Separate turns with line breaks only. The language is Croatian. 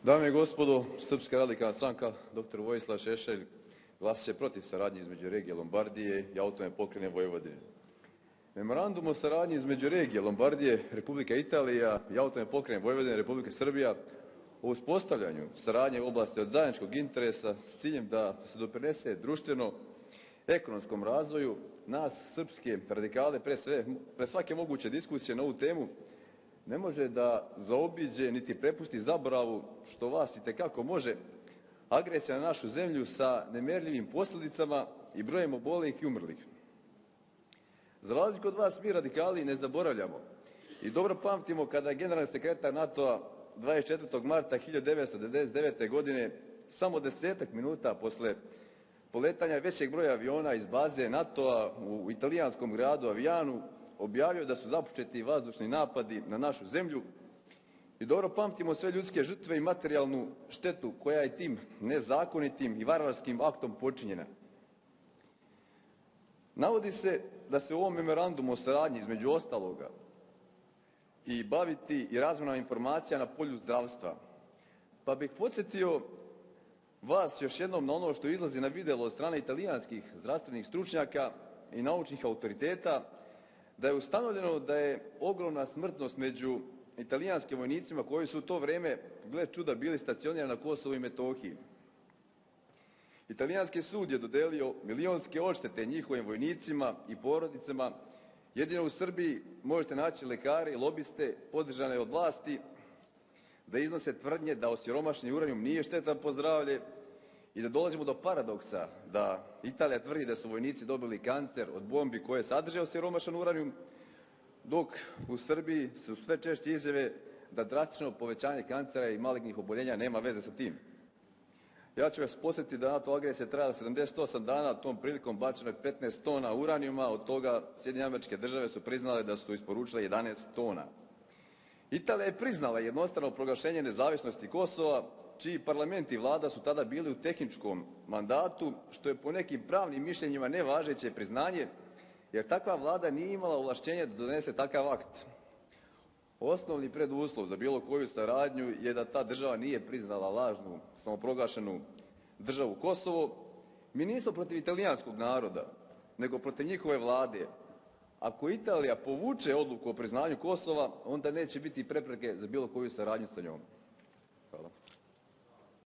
Dame i gospodo, Srpska radikalna stranka, dr. Vojislav Šešelj, glasat će protiv saradnje između regije Lombardije i autonomne pokrajine Vojvodine. Memorandum o saradnji između regije Lombardije, Republika Italija i autonomne pokrajine Vojvodine, Republike Srbija o uspostavljanju saradnje u oblasti od zajedničkog interesa s ciljem da se doprinese društveno-ekonomskom razvoju nas, srpske radikale, pre svake moguće diskusije na ovu temu, ne može da zaobiđe niti prepusti zaboravu, što vas itekako može, agresija na našu zemlju sa nemerljivim posljedicama i brojem obolelih i umrlih. Za razliku od vas, mi radikali ne zaboravljamo i dobro pamtimo kada je generalni sekretar NATO-a 24. marta 1999. godine, samo 10-ak minuta posle poletanja većeg broja aviona iz baze NATO-a u italijanskom gradu Avijanu, objavio da su započeti vazdušni napadi na našu zemlju i dobro pamtimo sve ljudske žrtve i materijalnu štetu koja je tim nezakonitim i varvarskim aktom počinjena. Navodi se da se u ovom memorandumu o saradnji između ostaloga i baviti i razmjenom informacija na polju zdravstva. Pa bih podsjetio vas još jednom na ono što izlazi na videlo od strane italijanskih zdravstvenih stručnjaka i naučnih autoriteta, da je ustanovljeno da je ogromna smrtnost među italijanskim vojnicima koji su u to vrijeme, gle čuda, bili stacionirani na Kosovu i Metohiji. Italijanski sud je dodelio milionske odštete njihovim vojnicima i porodicama. Jedino u Srbiji možete naći lekare i lobiste podržane od vlasti da iznose tvrdnje da osiromašeni uranijum nije štetan po zdravlje i da dolazimo do paradoksa da Italija tvrdi da su vojnici dobili kancer od bombi koje sadrže osiromašen uranijum, dok u Srbiji su sve češće izjave da drastično povećanje kancera i malignih oboljenja nema veze sa tim. Ja ću vas podsjetiti da NATO agresija trajala 78 dana, tom prilikom bačeno je 15 tona uranijuma, od toga Sjedinjene Američke Države su priznale da su isporučile 11 tona. Italija je priznala jednostrano proglašenje nezavisnosti Kosova, čiji parlament i vlada su tada bili u tehničkom mandatu, što je po nekim pravnim mišljenjima nevažeće priznanje, jer takva vlada nije imala ovlašćenje da donese takav akt. Osnovni preduslov za bilo koju saradnju je da ta država nije priznala lažnu, samoproglašenu državu Kosovo. Mi nismo protiv italijanskog naroda, nego protiv njihove vlade. Ako Italija povuče odluku o priznanju Kosova, onda neće biti prepreke za bilo koju saradnju sa njom. Hvala.